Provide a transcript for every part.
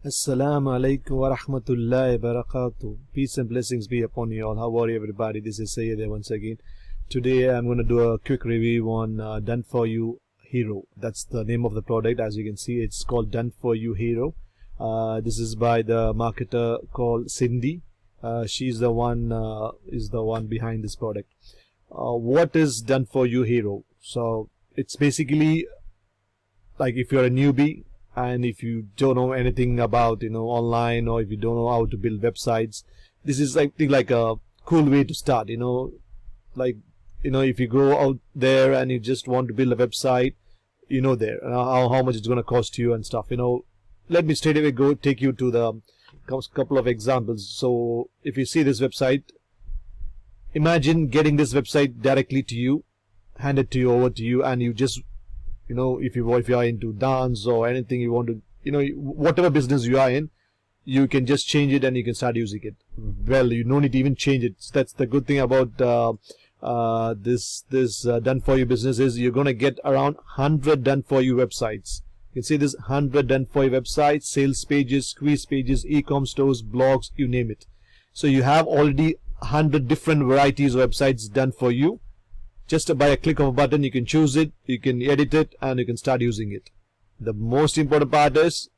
Assalamu alaikum wa rahmatullahi wa barakatuh. Peace and blessings be upon you all. How are you, everybody? This is Sayyid here once again. Today I'm going to do a quick review on Done For You Hero. That's the name of the product. As you can see, it's called Done For You Hero. This is by the marketer called Cindy. She's the one behind this product. What is Done For You Hero? So it's basically like if you're a newbie and if you don't know anything about online, or if you don't know how to build websites, this is like a cool way to start. If you go out there and you just want to build a website, how much it's going to cost you and stuff. Let me straight away go take you to the couple of examples. So if you see this website, imagine getting this website directly to you, handed to you over to you, and you just if you are into dance or anything, you want to whatever business you are in, you can just change it and you can start using it. Well, you don't need to even change it. That's the good thing about this done for you business, is you're gonna get around 100 done for you websites. You can see this 100 done for you websites, sales pages, squeeze pages, e-com stores, blogs, you name it. So you have already 100 different varieties of websites done for you. Just by a click of a button, you can choose it, you can edit it, and you can start using it. The most important part is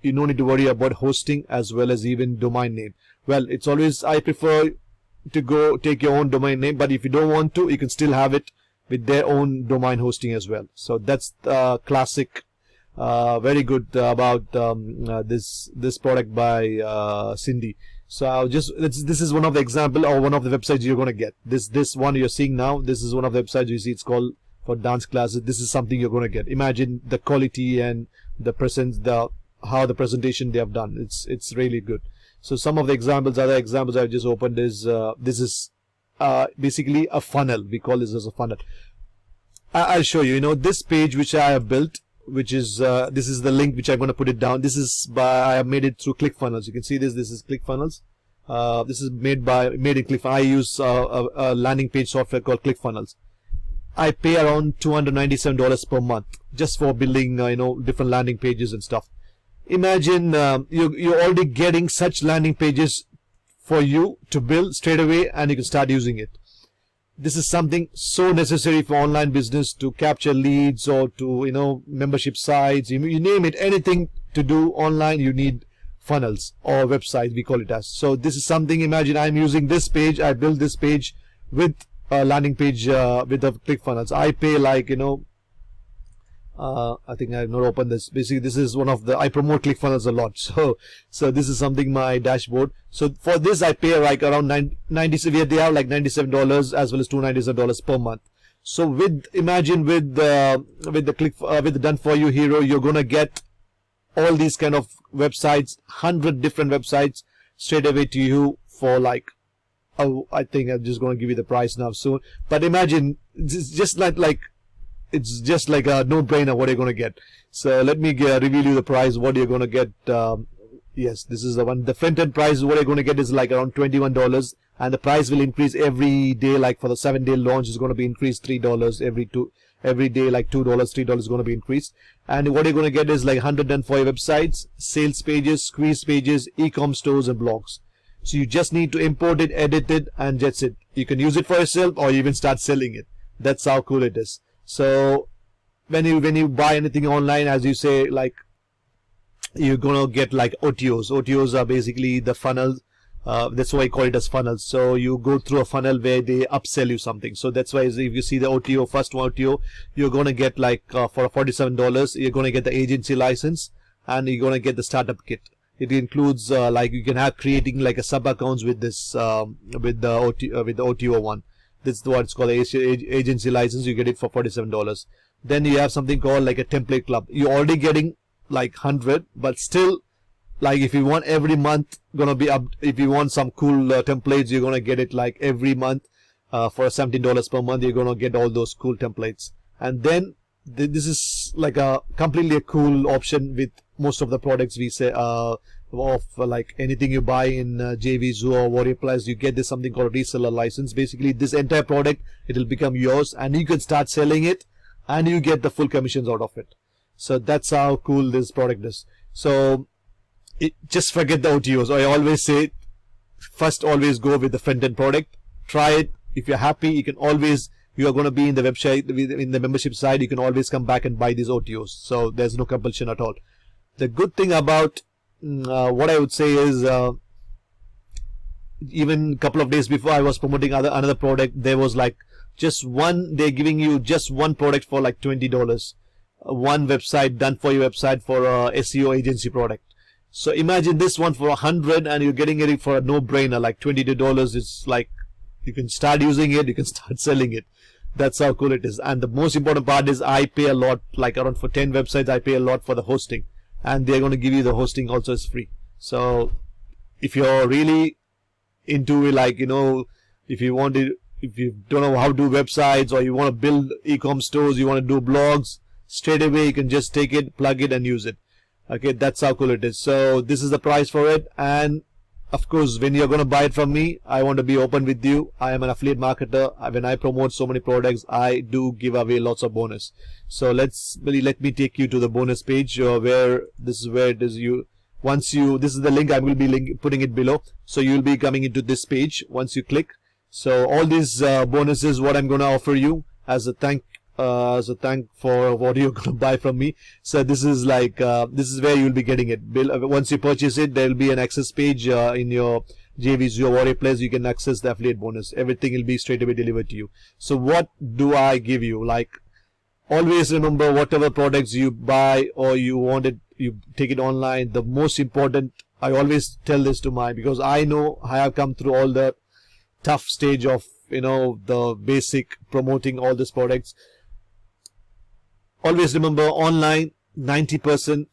you don't need to worry about hosting as well as even domain name. Well, it's always, I prefer to go take your own domain name, but if you don't want to, you can still have it with their own domain hosting as well. So that's the classic, very good about this product by Cindy. So this is one of the example or one of the websites you're going to get. This one you're seeing now, this is one of the websites you see. It's called for dance classes. This is something you're going to get. Imagine the quality and the how the presentation they have done. It's really good. So some of the examples, other examples I've just opened is this is basically a funnel. We call this as a funnel. I'll show you. This page which I have built, which is this is the link which I'm going to put it down. This is I have made it through ClickFunnels. You can see this is ClickFunnels. This is made in ClickFunnels. I use a landing page software called ClickFunnels. I pay around $297 per month just for building different landing pages and stuff. Imagine you're already getting such landing pages for you to build straight away, and you can start using it. This is something so necessary for online business, to capture leads or to membership sites, you name it, anything to do online, you need funnels or websites, we call it as. So this is something, imagine I'm using this page, I built this page with a landing page with the ClickFunnels. I pay like I think I've not opened this. Basically, this is one of the, I promote ClickFunnels a lot. So this is something, my dashboard. So for this, I pay like around they have like $97 as well as $297 per month. So imagine with the Done For You Hero, you're gonna get all these kind of websites, 100 different websites straight away to you for like, I think I'm just gonna give you the price now soon. But imagine it's just it's just like a no-brainer what you're going to get. So let me reveal you the price, what you're going to get. Yes, this is the one. The front-end price, what you're going to get is like around $21, and the price will increase every day. Like for the 7-day launch, is going to be increased $3 every day, like $2, $3 is going to be increased. And what you're going to get is like 104 websites, sales pages, squeeze pages, e-com stores, and blogs. So you just need to import it, edit it, and that's it. You can use it for yourself or even start selling it. That's how cool it is. So when you buy anything online, as you say, like you're gonna get like OTOs. OTOs are basically the funnels. That's why I call it as funnels. So you go through a funnel where they upsell you something. So that's why if you see the OTO, first one OTO, you're gonna get like for $47, you're gonna get the agency license, and you're gonna get the startup kit. It includes like you can have creating like a sub accounts with this with the OTO one. This is what it's called, agency license. You get it for $47. Then you have something called like a template club. You're already getting like 100, but still, like if you want every month, gonna be up. If you want some cool templates, you're gonna get it like every month for $17 per month. You're gonna get all those cool templates. And then this is like a completely a cool option with most of the products we say of like anything you buy in JV Zoo or Warrior Plus, you get this something called reseller license. Basically, this entire product, it will become yours, and you can start selling it, and you get the full commissions out of it. So that's how cool this product is. So just forget the OTOs. I always say, first always go with the front-end product. Try it. If you're happy, you can always, you are going to be in the website, in the membership side, you can always come back and buy these OTOs. So there's no compulsion at all. The good thing about what I would say is, even a couple of days before I was promoting another product, there was like they're giving you just one product for like $20. One website, done for your website, for a SEO agency product. So imagine this one for 100 and you're getting it for a no-brainer, like $22. It's like you can start using it, you can start selling it. That's how cool it is. And the most important part is I pay a lot, like around for 10 websites I pay a lot for the hosting, and they're going to give you the hosting also as free. So if you're really into it, like, you know, if you don't know how to do websites, or you want to build e-com stores, you want to do blogs, straight away you can just take it, plug it and use it. Okay, that's how cool it is. So this is the price for it. And of course, when you're going to buy it from me, I want to be open with you. I am an affiliate marketer. When I promote so many products, I do give away lots of bonus. So let me take you to the bonus page, where this is where it is. This is the link. I will be putting it below. So you'll be coming into this page once you click. So all these bonuses, what I'm going to offer you as a thank for what you're going to buy from me. So this is like this is where you'll be getting it. Once you purchase it, there will be an access page in your JVZero Warrior Place. You can access the affiliate bonus. Everything will be straight away delivered to you. So what do I give you? Like, always remember, whatever products you buy or you take it online. The most important, I always tell this to because I know I have come through all the tough stage of, you know, the basic promoting all these products. Always remember, online, 90%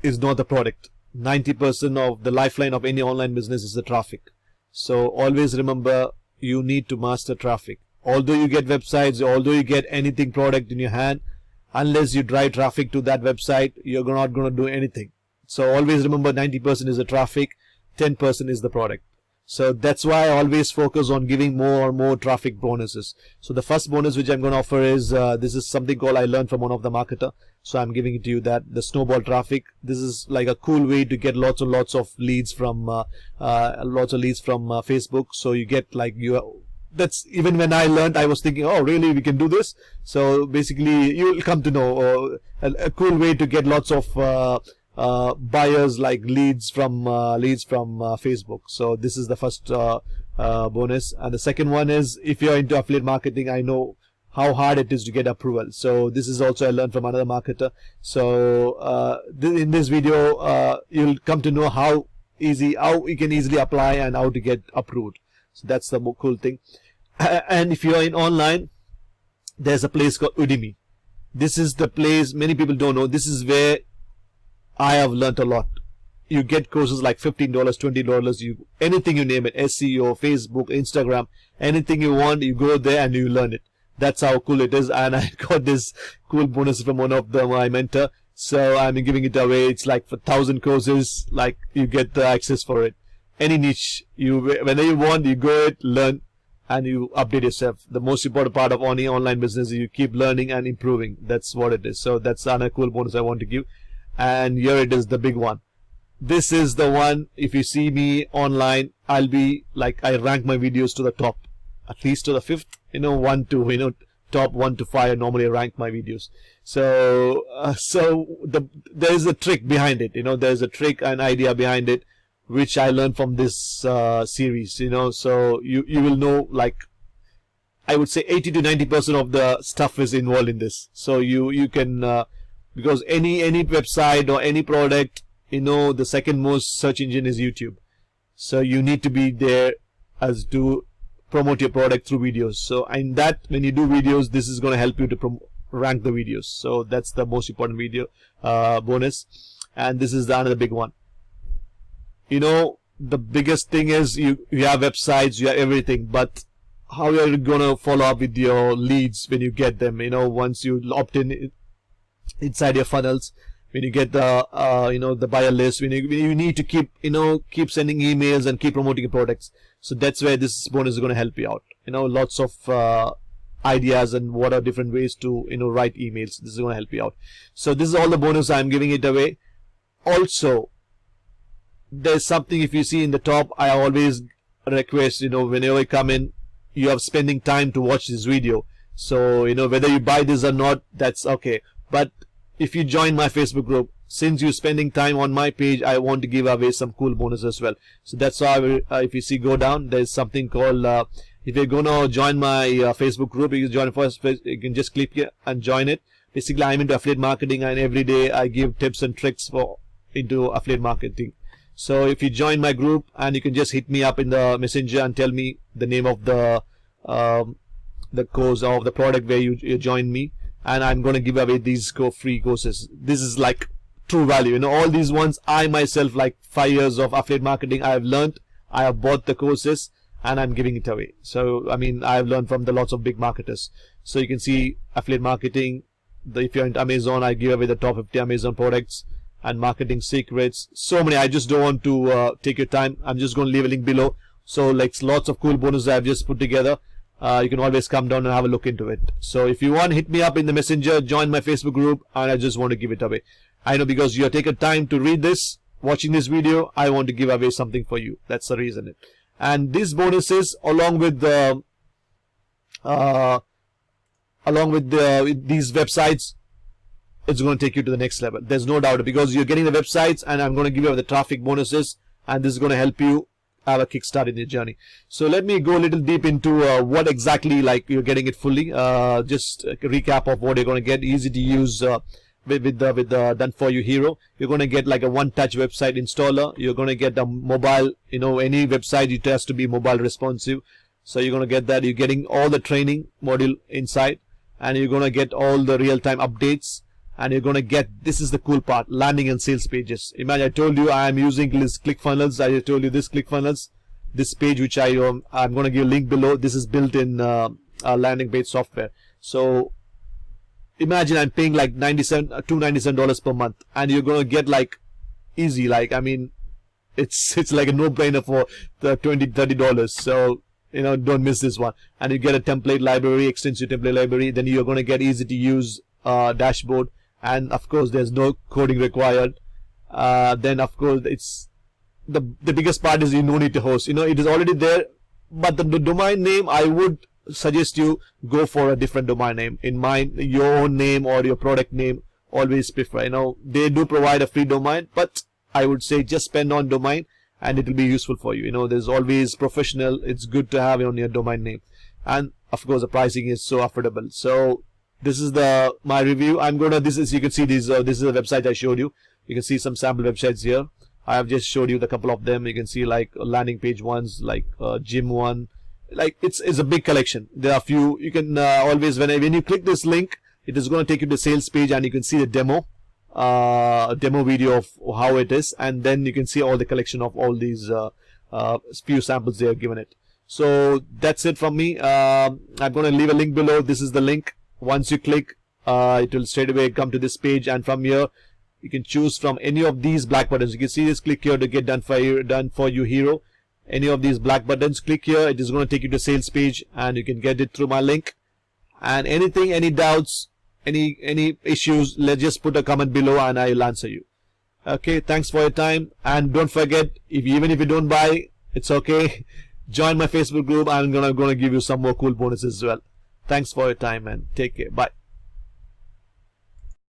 is not the product. 90% of the lifeline of any online business is the traffic. So always remember, you need to master traffic. Although you get websites, although you get anything product in your hand, unless you drive traffic to that website, you're not going to do anything. So always remember, 90% is the traffic, 10% is the product. So that's why I always focus on giving more and more traffic bonuses. So the first bonus which I'm going to offer is, this is something called, I learned from one of the marketer. So I'm giving it to you, that the snowball traffic. This is like a cool way to get lots and lots of leads from Facebook. So you get like, that's even when I learned, I was thinking, oh really, we can do this. So basically you'll come to know a cool way to get lots of buyers, like leads from Facebook. So this is the first bonus. And the second one is, if you're into affiliate marketing, I know how hard it is to get approval. So this is also I learned from another marketer. So in this video you'll come to know how you can easily apply and how to get approved. So that's the cool thing. And if you're in online, there's a place called Udemy. This is the place many people don't know. This is where I have learned a lot. You get courses like $15, $20, anything you name it, SEO, Facebook, Instagram, anything you want, you go there and you learn it. That's how cool it is. And I got this cool bonus from one of my mentor. So I'm giving it away. It's like for 1,000 courses, like you get the access for it. Any niche, whenever you want, you go it, learn, and you update yourself. The most important part of any online business is you keep learning and improving. That's what it is. So that's another cool bonus I want to give. And here it is, the big one. This is the one. If you see me online, I'll be like, I rank my videos to the top, at least to the 5th, top 1 to 5. I normally rank my videos. So there's a trick behind it. There's a trick and idea behind it, which I learned from this series. So you will know, like, I would say 80 to 90% of the stuff is involved in this. So you can because any website or any product, the second most search engine is YouTube. So you need to be there as to promote your product through videos. So in that, when you do videos, this is going to help you to rank the videos. So that's the most important video bonus. And this is another big one. The biggest thing is you have websites, you have everything, but how are you going to follow up with your leads when you get them? Once you opt in inside your funnels, when you get the the buyer list, when you need to keep sending emails and keep promoting your products. So that's where this bonus is going to help you out. Lots of ideas and what are different ways to write emails. This is going to help you out. So this is all the bonus I'm giving it away. Also, there's something, if you see in the top, I always request, whenever you come in, you are spending time to watch this video. So, whether you buy this or not, that's okay. But if you join my Facebook group, since you're spending time on my page, I want to give away some cool bonus as well. So that's why if you see, go down, there's something called, if you're gonna join my Facebook group, you can join first, you can just click here and join it. Basically, I'm into affiliate marketing, and every day I give tips and tricks into affiliate marketing. So if you join my group, and you can just hit me up in the messenger and tell me the name of the course or the product where you join me, and I'm going to give away these free courses. This is like true value. All these ones, I myself, like 5 years of affiliate marketing, I have learned, I have bought the courses, and I'm giving it away. So I mean, I've learned from the lots of big marketers. So you can see affiliate marketing. If you're into Amazon, I give away the top 50 Amazon products and marketing secrets. So many. I just don't want to take your time. I'm just going to leave a link below. So like lots of cool bonuses I've just put together. You can always come down and have a look into it. So if you want, hit me up in the messenger, join my Facebook group, and I just want to give it away. I know, because you're taking time to read this, watching this video, I want to give away something for you. That's the reason. And these bonuses, along with these websites, it's going to take you to the next level. There's no doubt, because you're getting the websites, and I'm going to give you the traffic bonuses, and this is going to help you have a kickstart in your journey. So let me go a little deep into what exactly, like, you're getting it fully. Just a recap of what you're going to get. Easy to use with the Done For You Hero. You're going to get like a one-touch website installer. You're going to get a mobile, any website, it has to be mobile responsive. So you're going to get that. You're getting all the training module inside, and you're going to get all the real-time updates. And you're going to get, this is the cool part, landing and sales pages. Imagine, I told you I am using this ClickFunnels. I told you this ClickFunnels, this page, which I'm going to give a link below. This is built in landing page software. So imagine I'm paying like $297 per month, and you're going to get like easy, like, I mean, it's like a no-brainer for the $20-30. So don't miss this one. And you get a template library, extensive template library. Then you're going to get easy to use dashboard. And of course, there's no coding required. Then of course, it's the biggest part is you no need to host. It is already there, but the domain name, I would suggest you go for a different domain name. In mind, your own name or your product name, always prefer. They do provide a free domain, but I would say just spend on domain, and it will be useful for you. There's always professional. It's good to have on your domain name, and of course, the pricing is so affordable. So this is my review. This is, you can see this is a website I showed you. You can see some sample websites here. I have just showed you the couple of them. You can see like landing page ones, like gym one. Like it's a big collection. There are a few. You can always, when you click this link, it is going to take you to the sales page, and you can see the demo video of how it is, and then you can see all the collection of all these few samples they have given it. So that's it from me. I'm going to leave a link below. This is the link. Once you click, it will straight away come to this page, and from here you can choose from any of these black buttons. You can see this, click here to get Done For You Hero. Any of these black buttons, click here. It is going to take you to sales page, and you can get it through my link. And anything, any doubts, any issues, let's just put a comment below, and I'll answer you. Okay, thanks for your time, and don't forget, even if you don't buy, it's okay. Join my Facebook group. I'm gonna give you some more cool bonuses as well. Thanks for your time, and take care. Bye.